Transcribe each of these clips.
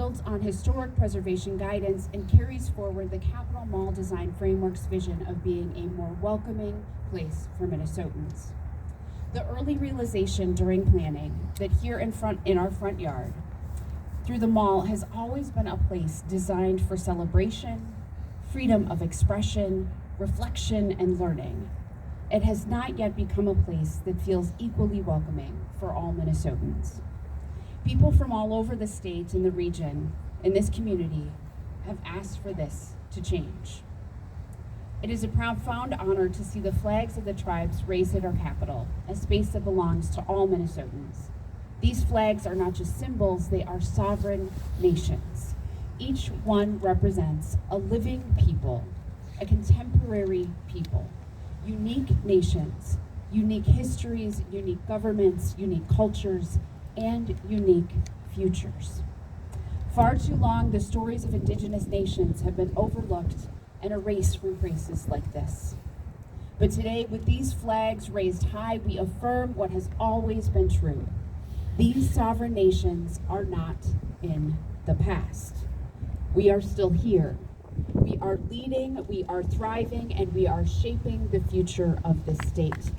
built on historic preservation guidance and carries forward the Capital Mall Design Framework's vision of being a more welcoming place for Minnesotans. The early realization during planning that here in our front yard, through the mall, has always been a place designed for celebration, freedom of expression, reflection, and learning. It has not yet become a place that feels equally welcoming for all Minnesotans. People from all over the state and the region in this community have asked for this to change. It is a profound honor to see the flags of the tribes raised at our Capitol, a space that belongs to all Minnesotans. These flags are not just symbols, they are sovereign nations. Each one represents a living people, a contemporary people, unique nations, unique histories, unique governments, unique cultures, and unique futures. Far too long, the stories of Indigenous nations have been overlooked and erased from places like this. But today, with these flags raised high, we affirm what has always been true. These sovereign nations are not in the past. We are still here. We are leading, we are thriving, and we are shaping the future of this state.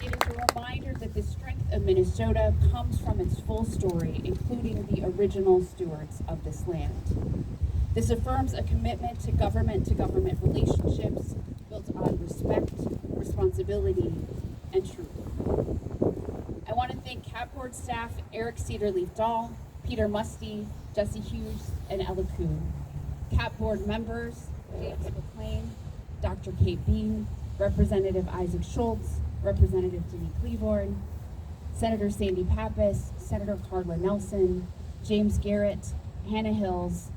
It is a reminder that the strength of Minnesota comes from its full story, including the original stewards of this land. This affirms a commitment to government relationships built on respect, responsibility, and truth. I want to thank CAP Board staff Eric Cedarleaf-Dahl, Peter Musty, Jesse Hughes, and Ella Kuhn. CAP Board members James McLean, Dr. Kate Bean, Representative Isaac Schultz, Representative Denny Cleavorn, Senator Sandy Pappas, Senator Carla Nelson, James Garrett, Hannah Hills,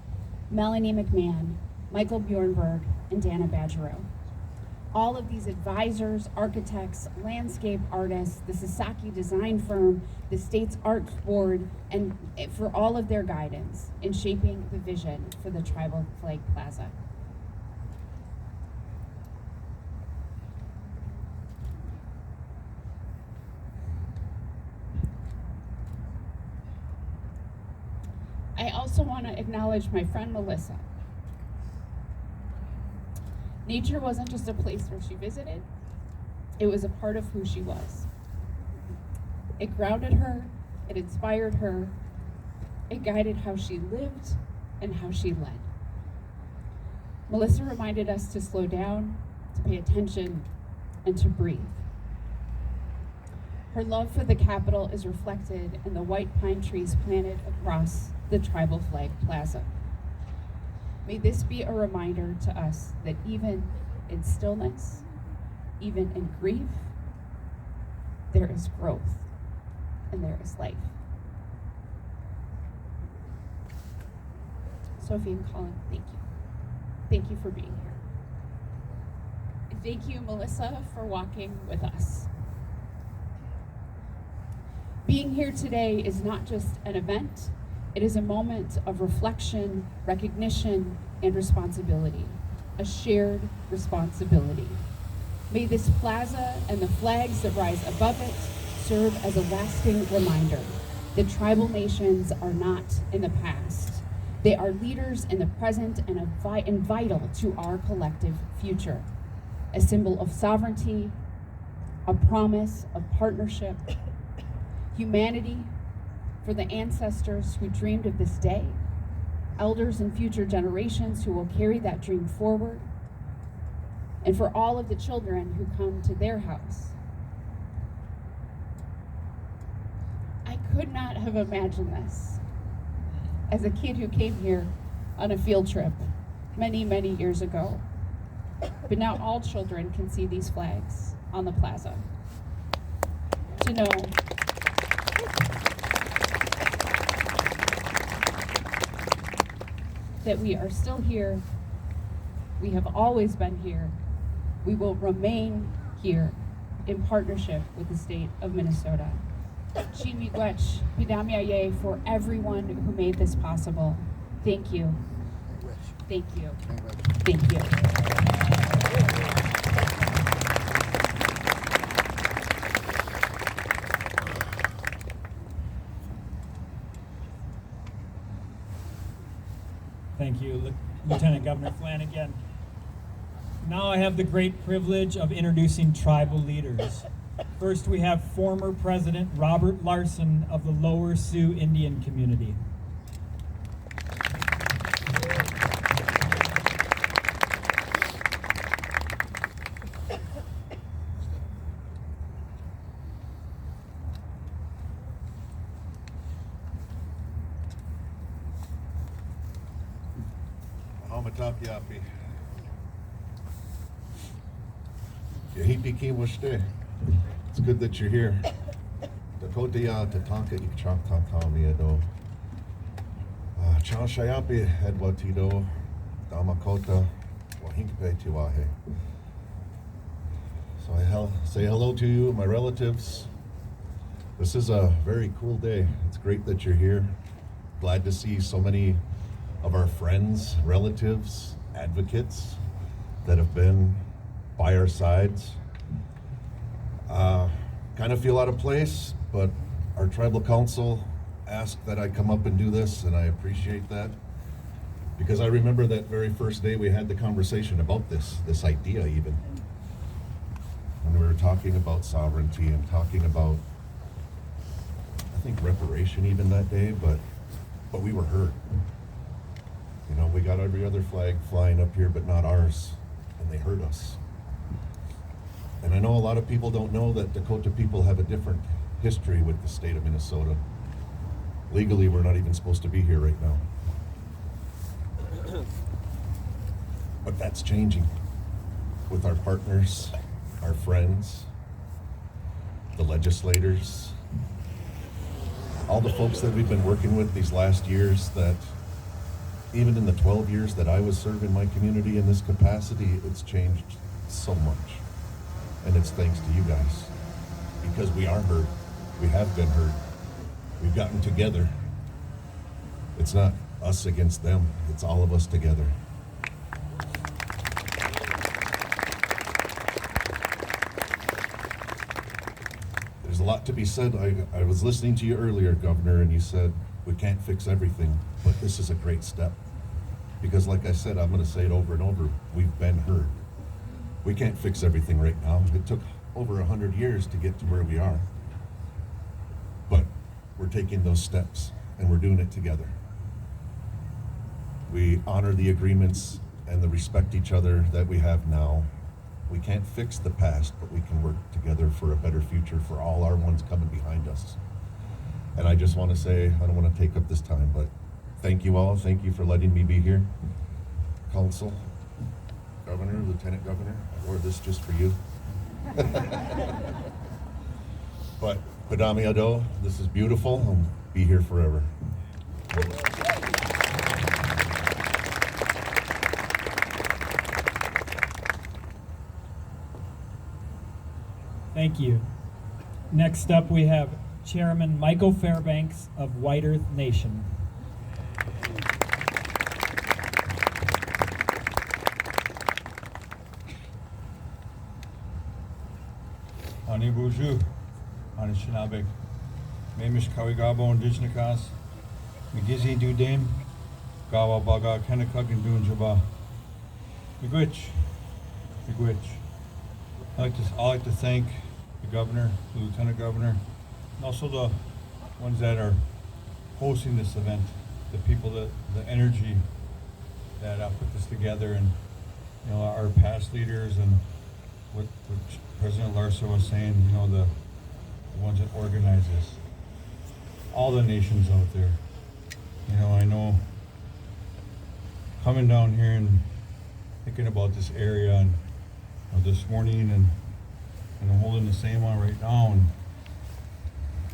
Melanie McMahon, Michael Bjornberg, and Dana Badgerow. All of these advisors, architects, landscape artists, the Sasaki design firm, the state's art board, and for all of their guidance in shaping the vision for the Tribal Flag Plaza. I also want to acknowledge my friend Melissa. Nature wasn't just a place where she visited, it was a part of who she was. It grounded her, it inspired her, it guided how she lived and how she led. Melissa reminded us to slow down, to pay attention, and to breathe. Her love for the Capitol is reflected in the white pine trees planted across the Tribal Flag Plaza. May this be a reminder to us that even in stillness, even in grief, there is growth and there is life. Sophie and Colin, thank you. Thank you for being here. And thank you, Melissa, for walking with us. Being here today is not just an event, it is a moment of reflection, recognition, and responsibility, a shared responsibility. May this plaza and the flags that rise above it serve as a lasting reminder that tribal nations are not in the past. They are leaders in the present and vital to our collective future, a symbol of sovereignty, a promise of partnership, humanity, for the ancestors who dreamed of this day, elders and future generations who will carry that dream forward, and for all of the children who come to their house. I could not have imagined this as a kid who came here on a field trip many, many years ago. But now all children can see these flags on the plaza. To know that we are still here, we have always been here, we will remain here in partnership with the state of Minnesota. Chin miigwech, pidamiaye for everyone who made this possible. Thank you. Thank you. Thank you. Thank you, Lieutenant Governor Flanagan. Now I have the great privilege of introducing tribal leaders. First, we have former President Robert Larson of the Lower Sioux Indian Community. Yapi. Yahipi Kiwashte. It's good that you're here. Dakota ya Tatanka Ikchak Tatamiado. Chan Shayapi Edwatido. Damakota Wahinkpe Tiwahe. So I say hello to you, my relatives. This is a very cool day. It's great that you're here. Glad to see so many of our friends, relatives, advocates that have been by our sides. Kind of feel out of place, but our tribal council asked that I come up and do this, and I appreciate that. Because I remember that very first day we had the conversation about this idea even. When we were talking about sovereignty and talking about, I think, reparation even that day, but we were heard. You know, we got every other flag flying up here, but not ours, and they heard us. And I know a lot of people don't know that Dakota people have a different history with the state of Minnesota. Legally, we're not even supposed to be here right now. But that's changing with our partners, our friends, the legislators, all the folks that we've been working with these last years, that even in the 12 years that I was serving my community in this capacity, it's changed so much. And it's thanks to you guys. Because we are heard. We have been heard. We've gotten together. It's not us against them. It's all of us together. There's a lot to be said. I was listening to you earlier, Governor, and you said we can't fix everything, but this is a great step. Because like I said, I'm gonna say it over and over, we've been heard. We can't fix everything right now. It took over 100 years to get to where we are. But we're taking those steps, and we're doing it together. We honor the agreements and the respect each other that we have now. We can't fix the past, but we can work together for a better future for all our ones coming behind us. And I just want to say, I don't want to take up this time, but thank you all. Thank you for letting me be here. Council, Governor, Lieutenant Governor, I wore this just for you. But Padami Ado, this is beautiful. I'll be here forever. Thank you. Next up, we have Chairman Michael Fairbanks of White Earth Nation. Ani Buju, Ani Shinabek, Mamish Kawigabo Indigenous, Magizi Dudame, Gawa Baga, Kanakug and Dunjaba. Miigwech. I'd like to thank the governor, the lieutenant governor, and also the ones that are hosting this event, the people that, the energy that put this together, and you know, our past leaders, and what President Larson was saying, you know, the ones that organize this, all the nations out there. You know, I know coming down here and thinking about this area, and this morning, and I'm holding the same one right now, and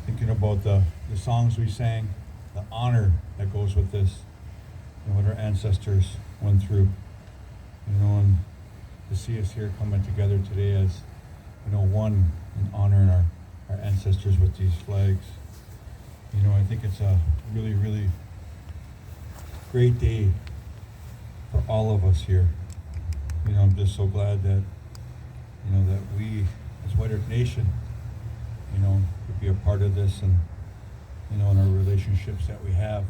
thinking about the songs we sang, the honor that goes with this, and what our ancestors went through, you know, and to see us here coming together today as, you know, one, in honoring our ancestors with these flags. You know, I think it's a really, really great day for all of us here. You know, I'm just so glad that, you know, that we as White Earth Nation, you know, could be a part of this, and, you know, in our relationships that we have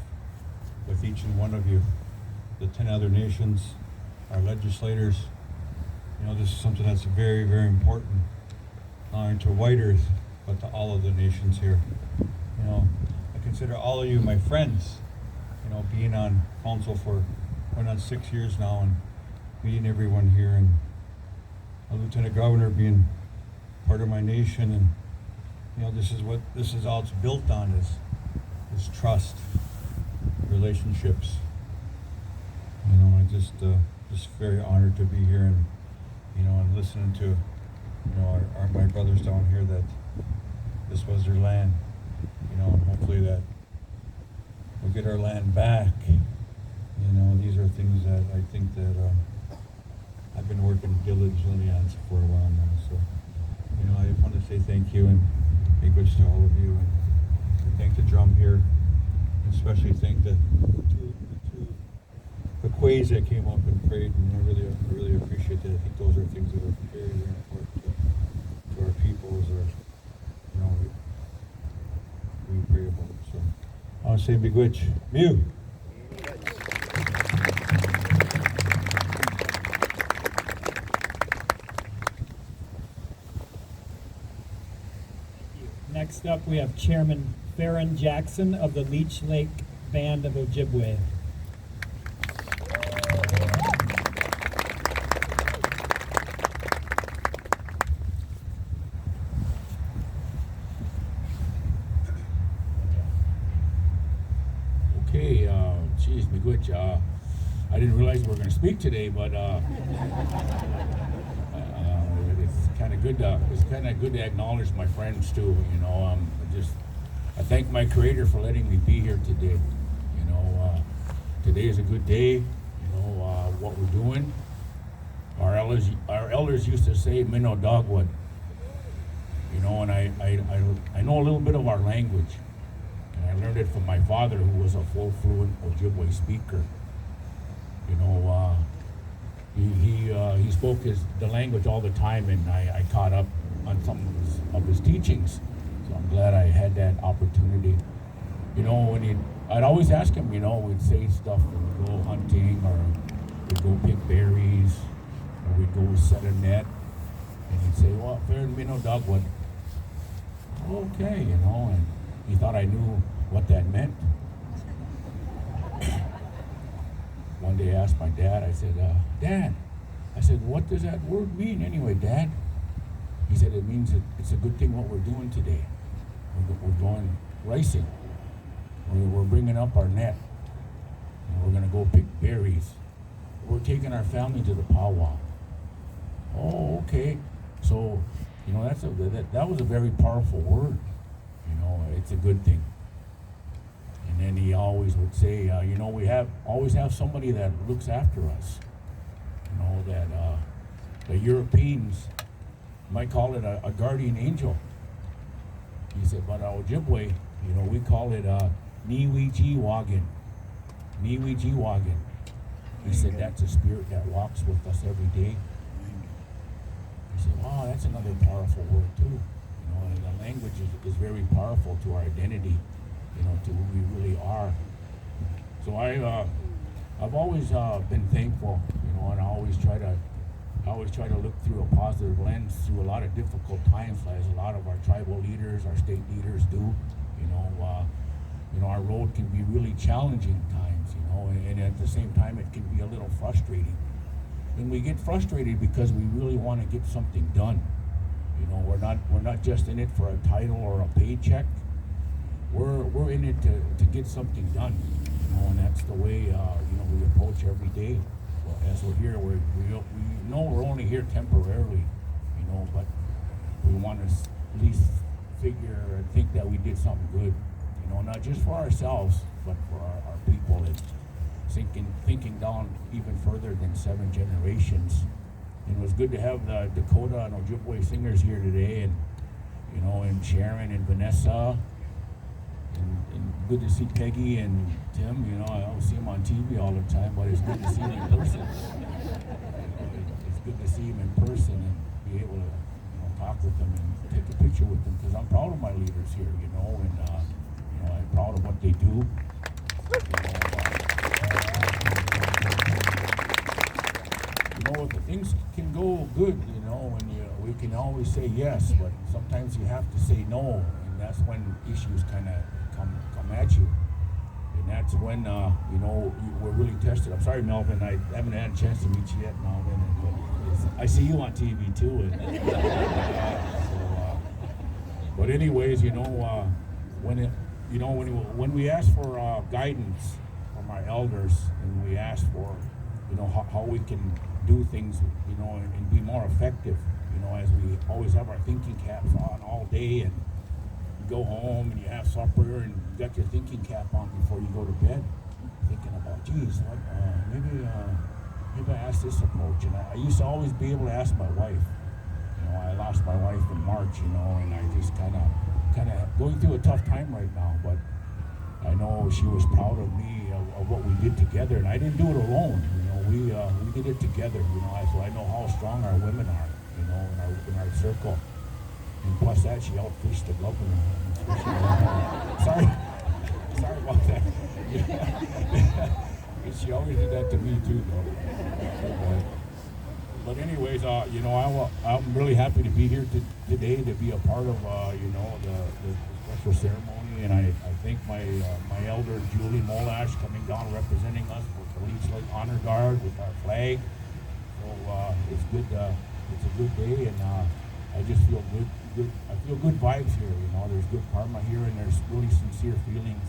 with each and one of you. the 10 other nations, our legislators. You know, this is something that's very, very important, not only to White Earth, but to all of the nations here. You know, I consider all of you my friends, you know, being on council for going on 6 years now and meeting everyone here, and a lieutenant governor being part of my nation. And you know, this is all it's built on is trust, relationships. You know, I just very honored to be here, and you know, and listening to, you know, my brothers down here, that this was their land. You know, and hopefully that we'll get our land back. You know, these are things that I think that I've been working diligently on for a while now. So, you know, I want to say thank you and big wish to all of you, and thank the drum here, and especially thank the two Quays that came up and prayed, and I really appreciate that. I think those are things that are very, very important to our peoples, or you know, we pray about. So I want to say big wish. Mew. Next up, we have Chairman Farron Jackson of the Leech Lake Band of Ojibwe. Okay, geez, Miigwech, I didn't realize we were going to speak today, but it's kind of good. It's kind of good to acknowledge my friends too. You know, I thank my Creator for letting me be here today. You know, today is a good day. You know what we're doing. Our elders used to say "minnow dogwood." You know, and I know a little bit of our language. I learned it from my father, who was a full fluent Ojibwe speaker. You know, he spoke the language all the time, and I caught up on some of his teachings. So I'm glad I had that opportunity. You know, when I'd always ask him, you know, we'd say stuff, we'd go hunting, or we'd go pick berries, or we'd go set a net, and he'd say, well, fair and minnow dogwood. Okay, you know, and he thought I knew what that meant. One day I asked my dad, I said, Dad, I said, what does that word mean anyway, Dad? He said, it means it's a good thing what we're doing today. We're going racing. We're bringing up our net. And we're going to go pick berries. We're taking our family to the powwow. Oh, okay. So, you know, that was a very powerful word. You know, it's a good thing. And then he always would say, you know, we always have somebody that looks after us. You know, that the Europeans might call it a guardian angel. He said, but Ojibwe, you know, we call it Niwi-Ji-Wagan. Niwi-Ji-Wagan. He said, that's a spirit that walks with us every day. He said, wow, that's another powerful word too. You know, and the language is very powerful to our identity, you know, to who we really are. So I've always been thankful, you know, and I always try to look through a positive lens through a lot of difficult times, as a lot of our tribal leaders, our state leaders do. You know, our road can be really challenging times, you know, and at the same time it can be a little frustrating. And we get frustrated because we really want to get something done. You know, we're not just in it for a title or a paycheck. We're in it to get something done. You know, and that's the way you know, we approach every day. Well, as we're here, we know we're only here temporarily, you know, but we want to at least figure and think that we did something good. You know, not just for ourselves, but for our people. And thinking down even further than 7 generations. And it was good to have the Dakota and Ojibwe singers here today, and you know, and Sharon and Vanessa, and good to see Peggy and Tim. You know, I don't see them on TV all the time, but it's good to see them in person. It's good to see them in person and be able to, you know, talk with them and take a picture with them, because I'm proud of my leaders here, you know, and you know, I'm proud of what they do. You know, know, things can go good, you know, and we can always say yes, but sometimes you have to say no, and that's when issues kind of come at you. And that's when, you know, we're really tested. I'm sorry, Melvin, I haven't had a chance to meet you yet, Melvin. I see you on TV too. But anyways, you know, when we ask for guidance from our elders, and we ask for, you know, how we can do things, you know, and be more effective, you know, as we always have our thinking caps on all day, and you go home and you have supper and you got your thinking cap on before you go to bed, thinking about, geez, maybe I ask this approach. And I used to always be able to ask my wife. You know, I lost my wife in March, you know, and I just kind of going through a tough time right now, but I know she was proud of me, of what we did together, and I didn't do it alone. You know, we did it together. You know, so I know how strong our women are. You know, in our circle, and plus that, she outfished the governor. Sorry about that. And she always did that to me too, though. But anyways, you know, I'm really happy to be here today to be a part of, you know, the special ceremony, and I thank my elder Julie Molash coming down representing us with the Leech Lake Honor Guard with our flag. So it's good. It's a good day, and I just feel good. I feel good vibes here. You know, there's good karma here, and there's really sincere feelings,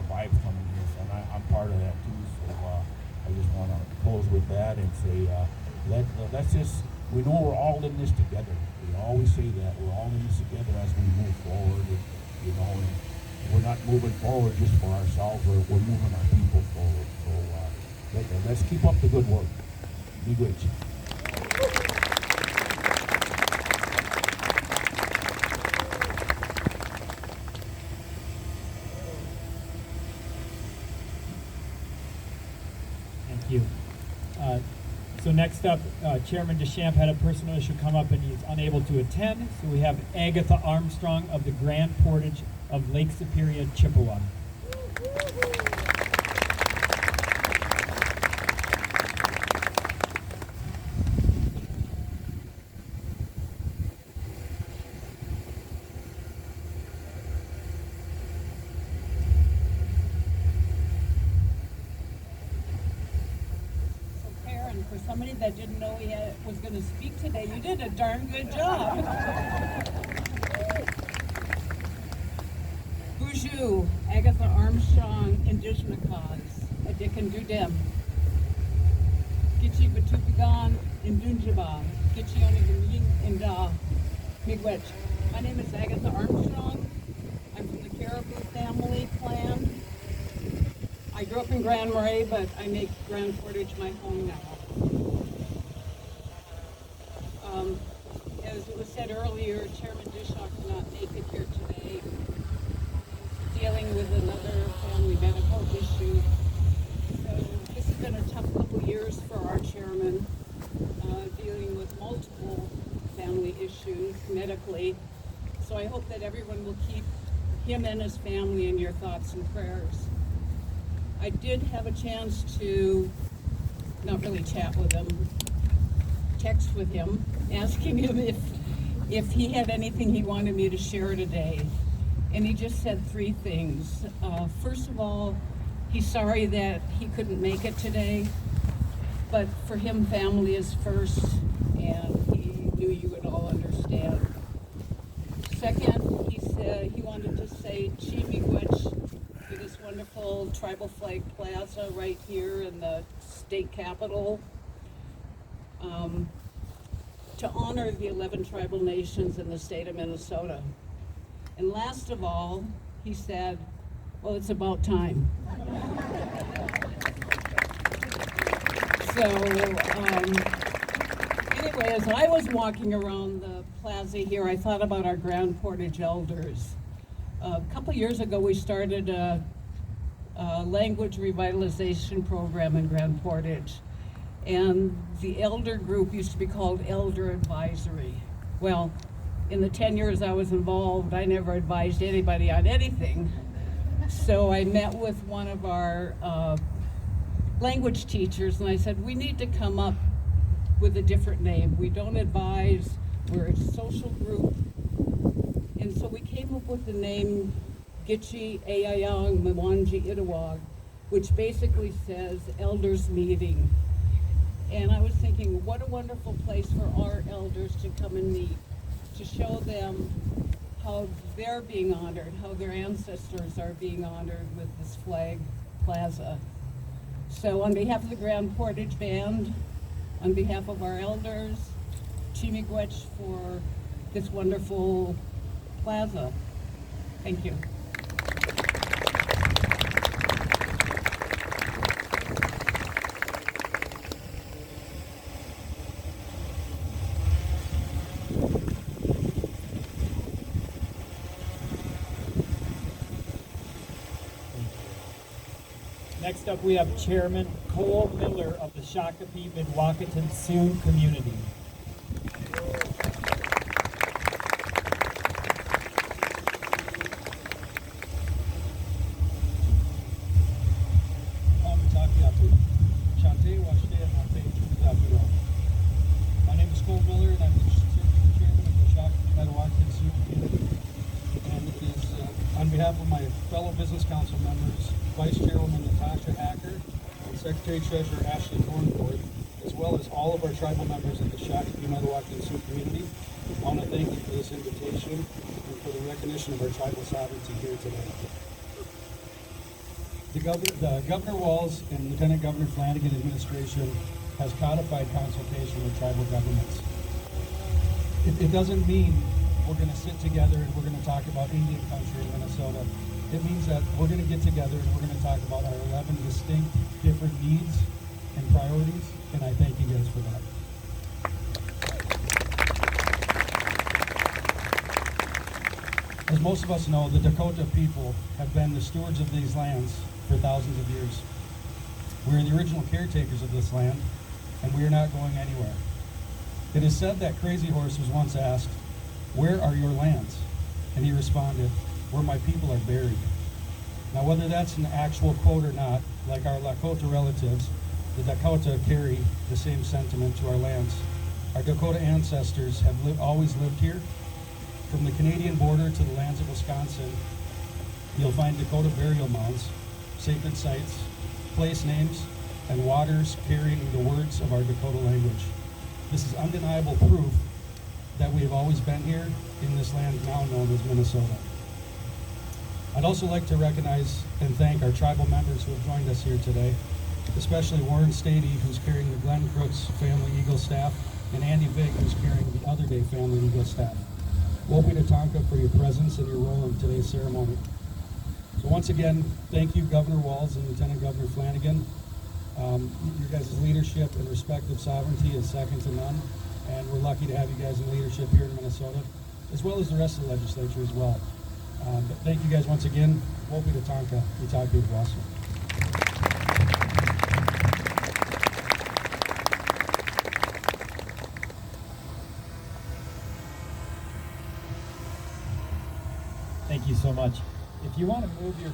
vibes coming here. So I'm part of that too. So I just want to close with that and say, let's just. We know we're all in this together. We always say that we're all in this together as we move forward. And, you know, and we're not moving forward just for ourselves. We're moving our people forward. So let's keep up the good work. Be good. Thank you. So next up, Chairman Deschamps had a personal issue come up and he's unable to attend. So we have Agatha Armstrong of the Grand Portage of Lake Superior, Chippewa. For somebody that didn't know he was going to speak today, you did a darn good job. Bonjour, Agatha Armstrong, Indigenous cause, a dick and do dem. Gitchi Batupigan, Indunjaba, Gitchi Onigin and Miigwech. My name is Agatha Armstrong. I'm from the Caribou family clan. I grew up in Grand Marais, but I make Grand Portage my home now. As it was said earlier, Chairman Dishaw could not make it here today. Dealing with another family medical issue. So this has been a tough couple of years for our chairman, dealing with multiple family issues medically. So I hope that everyone will keep him and his family in your thoughts and prayers. I did have a chance to not really chat with him, text with him, asking him if he had anything he wanted me to share today. And he just said three things. First of all, he's sorry that he couldn't make it today, but for him, family is first, and he knew you would all understand. Second, he said he wanted to say Chimiigwech to this wonderful Tribal Flag Plaza right here in the state capitol, to honor the 11 tribal nations in the state of Minnesota. And last of all, he said, well, it's about time. So anyway, as I was walking around the plaza here, I thought about our Grand Portage elders. A couple years ago, we started a language revitalization program in Grand Portage. And the elder group used to be called Elder Advisory. Well, in the 10 years I was involved, I never advised anybody on anything. So I met with one of our language teachers and I said, we need to come up with a different name. We don't advise, we're a social group. And so we came up with the name Gitche Ayayang Mwanji Itawag, which basically says elders meeting. And I was thinking, what a wonderful place for our elders to come and meet, to show them how they're being honored, how their ancestors are being honored with this flag plaza. So on behalf of the Grand Portage Band, on behalf of our elders, Chimigwech for this wonderful plaza. Thank you. Next up, we have Chairman Cole Miller of the Shakopee Midwakaton Sioux community. My name is Cole Miller, and I'm the chairman of the Shakopee Midwakaton Sioux community. And it is on behalf of my fellow business council members, Vice Chairwoman Natasha Hacker, and Secretary Treasurer Ashley Thornford, as well as all of our tribal members in the Shakopee Midwakaton Sioux community. I want to thank you for this invitation and for the recognition of our tribal sovereignty here today. The Governor Walz and Lieutenant Governor Flanagan administration has codified consultation with tribal governments. It doesn't mean we're going to sit together and we're going to talk about Indian country in Minnesota. It means that we're going to get together and we're going to talk about our 11 distinct different needs and priorities, and I thank you guys for that. As most of us know, the Dakota people have been the stewards of these lands for thousands of years. We're the original caretakers of this land, and we are not going anywhere. It is said that Crazy Horse was once asked, "Where are your lands?" And he responded, "Where my people are buried." Now, whether that's an actual quote or not, like our Lakota relatives, the Dakota carry the same sentiment to our lands. Our Dakota ancestors have always lived here. From the Canadian border to the lands of Wisconsin, you'll find Dakota burial mounds, sacred sites, place names, and waters carrying the words of our Dakota language. This is undeniable proof that we have always been here in this land now known as Minnesota. I'd also like to recognize and thank our tribal members who have joined us here today, especially Warren Stady, who's carrying the Glenn Crooks Family Eagle staff, and Andy Vig, who's carrying the Other Day Family Eagle staff. Wopi Tatanka for your presence and your role in today's ceremony. So once again, thank you, Governor Walz and Lieutenant Governor Flanagan. Your guys' leadership and respect of sovereignty is second to none, and we're lucky to have you guys in leadership here in Minnesota, as well as the rest of the legislature as well. But thank you guys once again. Wopi Tatanka, Itaki Wasu. Thank you so much. If you want to move your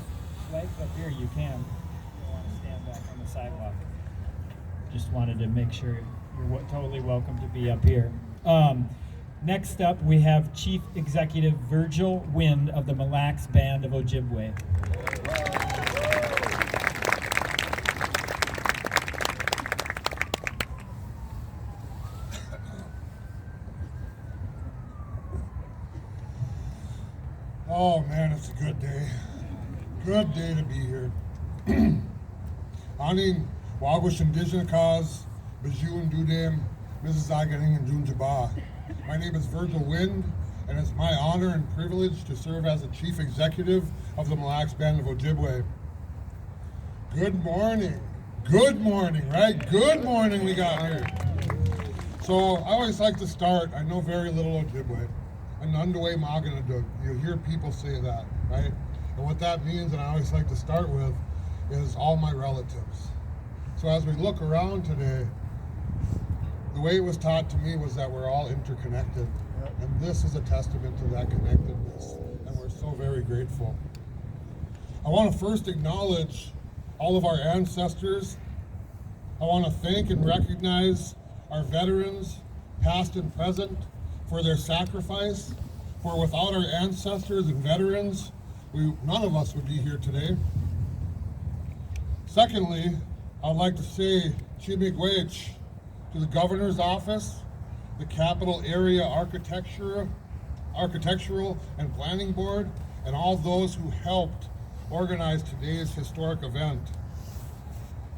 flags up here, you can. You don't want to stand back on the sidewalk. Just wanted to make sure you're totally welcome to be up here. Next up, we have Chief Executive Virgil Wind of the Mille Lacs Band of Ojibwe. Oh man, it's a good day. Good day to be here. Aning Wagush Indigenous Cause, Bajun Dudem, Mrs. Aganing and Junjaba. My name is Virgil Wind, and it's my honor and privilege to serve as the Chief Executive of the Mille Lacs Band of Ojibwe. Good morning. Good morning, right? Good morning we got here. So I always like to start, I know very little Ojibwe. And underway Maganadug. You hear people say that, right? And what that means, and I always like to start with, is all my relatives. So as we look around today, the way it was taught to me was that we're all interconnected. And this is a testament to that connectedness. And we're so very grateful. I want to first acknowledge all of our ancestors. I want to thank and recognize our veterans, past and present, for their sacrifice, for without our ancestors and veterans, none of us would be here today. Secondly, I'd like to say Chimigwech to the Governor's Office, the Capital Area Architectural and Planning Board, and all those who helped organize today's historic event.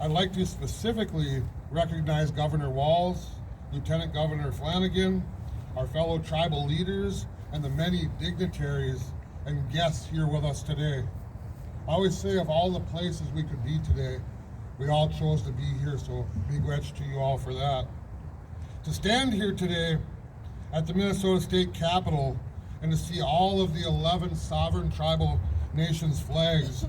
I'd like to specifically recognize Governor Walz, Lieutenant Governor Flanagan, our fellow tribal leaders, and the many dignitaries and guests here with us today. I always say of all the places we could be today, we all chose to be here, so big wedge to you all for that. To stand here today at the Minnesota State Capitol and to see all of the 11 sovereign tribal nations' flags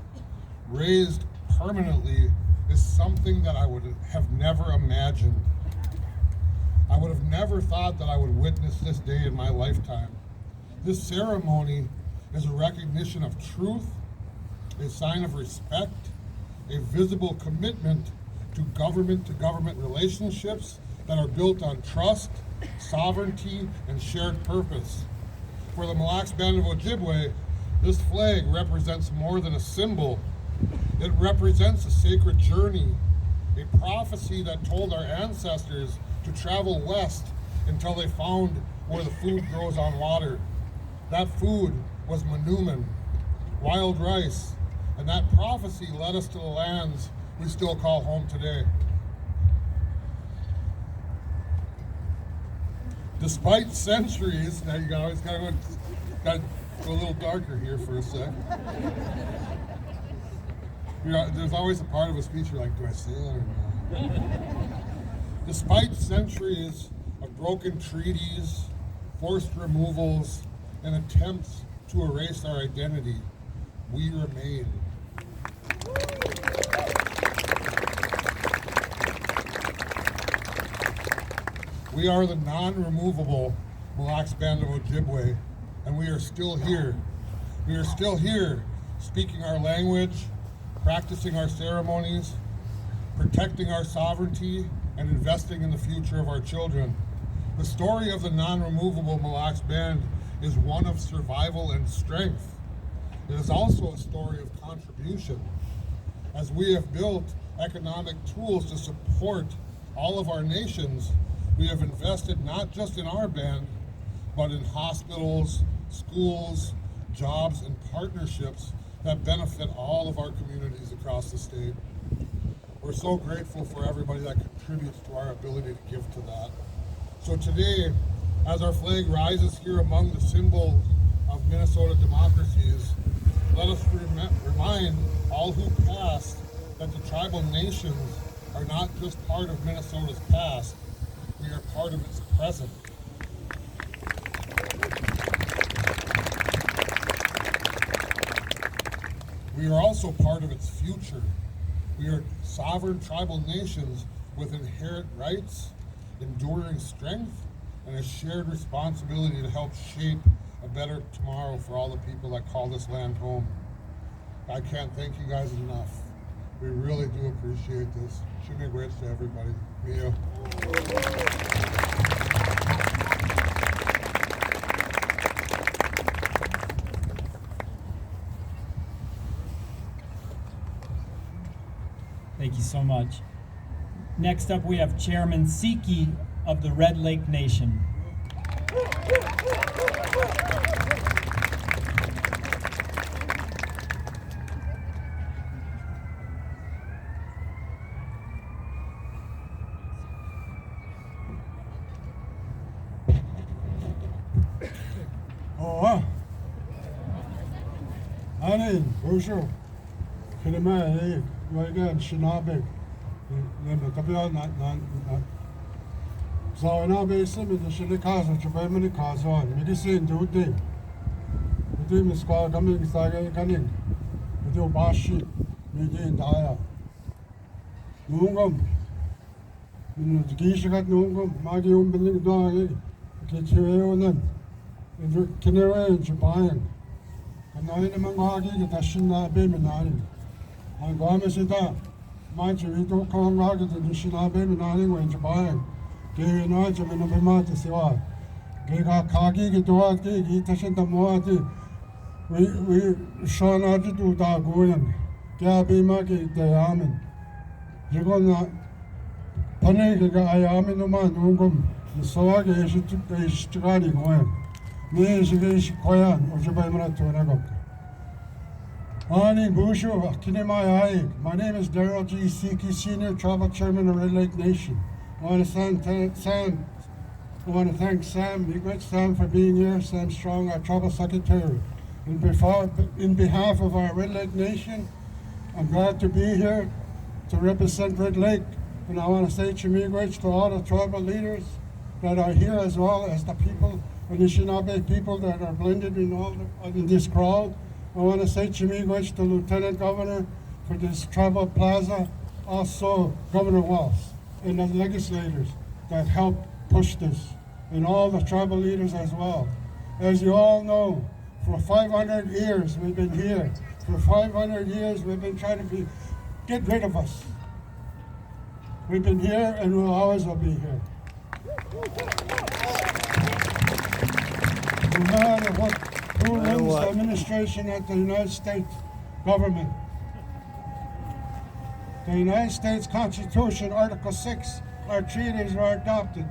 raised permanently is something that I would have never imagined. I would have never thought that I would witness this day in my lifetime. This ceremony is a recognition of truth, a sign of respect, a visible commitment to government relationships that are built on trust, sovereignty, and shared purpose. For the Mille Lacs Band of Ojibwe, this flag represents more than a symbol. It represents a sacred journey, a prophecy that told our ancestors to travel west until they found where the food grows on water. That food was manuman, wild rice, and that prophecy led us to the lands we still call home today. Despite centuries, now you always gotta go a little darker here for a sec. You know, there's always a part of a speech you're like, do I say that or not? Despite centuries of broken treaties, forced removals, and attempts to erase our identity, we remain. We are the non-removable Mille Lacs Band of Ojibwe, and we are still here. We are still here, speaking our language, practicing our ceremonies, protecting our sovereignty, and investing in the future of our children. The story of the non-removable Mille Lacs Band is one of survival and strength. It is also a story of contribution. As we have built economic tools to support all of our nations, we have invested not just in our band, but in hospitals, schools, jobs, and partnerships that benefit all of our communities across the state. We're so grateful for everybody that contributes to our ability to give to that. So today, as our flag rises here among the symbols of Minnesota democracies, let us remind all who passed that the tribal nations are not just part of Minnesota's past, we are part of its present. We are also part of its future. We are sovereign tribal nations with inherent rights, enduring strength, and a shared responsibility to help shape a better tomorrow for all the people that call this land home. I can't thank you guys enough. We really do appreciate this. Should be great to everybody. Mia. Thank you so much. Next up, we have Chairman Siki of the Red Lake Nation. Ani, Osho, Kilima, Wagan, Shinabe, Lematabi, Zawanabe, Sim, the Shilikaza, Chabamani Kazan, Medicine, do thing. The team is called coming, Saga, Canning, the do Bashi, Medin Daya. Nungum, the Gishakat Nungum, Magium Billing Dog, Kitcheonan, and Kinera and Japan. Kanai naman hagi kita sinabi minaling. Ang gawin sita, manchi ito kong hagi kita sinabi minaling when Japan. Ge no je me no be ma te se wa. Ge ga ka gi ge do ati gi ta shen ta mo ati. We shon ati du da goyen. Ge be ma ge te amen. Je go na pane ge ga ay amen no ma no gum. So wa ge je tu te strani goyen. Ne je ge koyan o je ba mara to na go. Morning, Bushu, Kinimai. My name is Darrell G. Siki, Senior Tribal Chairman of Red Lake Nation. I want to thank Sam, Miigwech Sam, for being here. Sam Strong, our Tribal Secretary. In behalf of our Red Lake Nation, I'm glad to be here to represent Red Lake. And I want to say Miigwech to all the tribal leaders that are here, as well as the people, Anishinaabe people that are blended in this crowd. I want to say Miigwech to Lieutenant Governor for this Tribal Plaza, also Governor Walz, and the legislators that helped push this, and all the tribal leaders as well. As you all know, for 500 years we've been here. For 500 years we've been trying to get rid of us. We've been here and we'll always will be here. No matter who runs the administration at the United States government. The United States Constitution, Article 6, our treaties are adopted.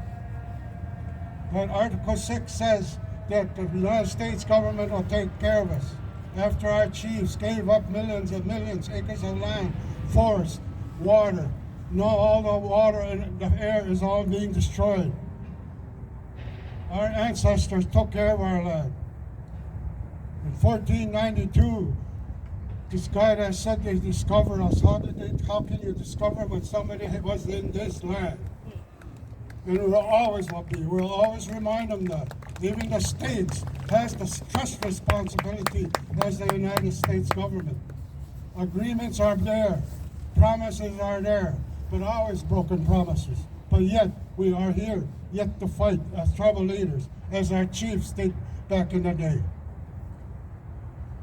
But Article 6 says that the United States government will take care of us. After our chiefs gave up millions and millions acres of land, forest, water, all the water and the air is all being destroyed. Our ancestors took care of our land. In 1492, this guy that said they discovered us, how can you discover when somebody was in this land? And we'll always will be. We'll always remind them that. Even the states has the trust responsibility as the United States government. Agreements are there. Promises are there. But always broken promises. But yet, we are here, yet to fight as tribal leaders, as our chiefs did back in the day.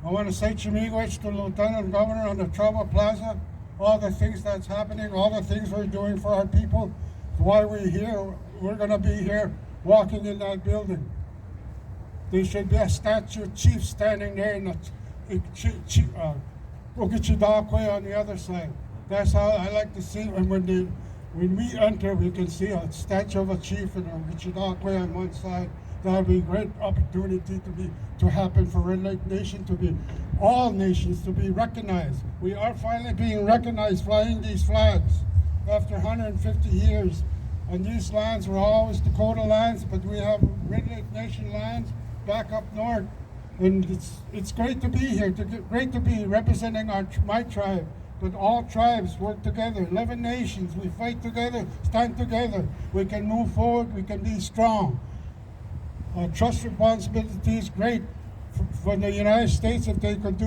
I want to say Miigwech to Lieutenant Governor on the Tribal Plaza, all the things that's happening, all the things we're doing for our people, why we're here. We're going to be here walking in that building. There should be a statue of chief standing there in the Okichidakwe on the other side. That's how I like to see it. And when we enter, we can see a statue of a chief and Okichidakwe on one side. That would be a great opportunity to happen for Red Lake Nation, to be all nations to be recognized. We are finally being recognized flying these flags after 150 years. And these lands were always Dakota lands, but we have Red Lake Nation lands back up north. And it's great to be here, great to be representing my tribe. But all tribes work together, 11 nations, we fight together, stand together. We can move forward, we can be strong. Trust responsibility is great for the United States if they could do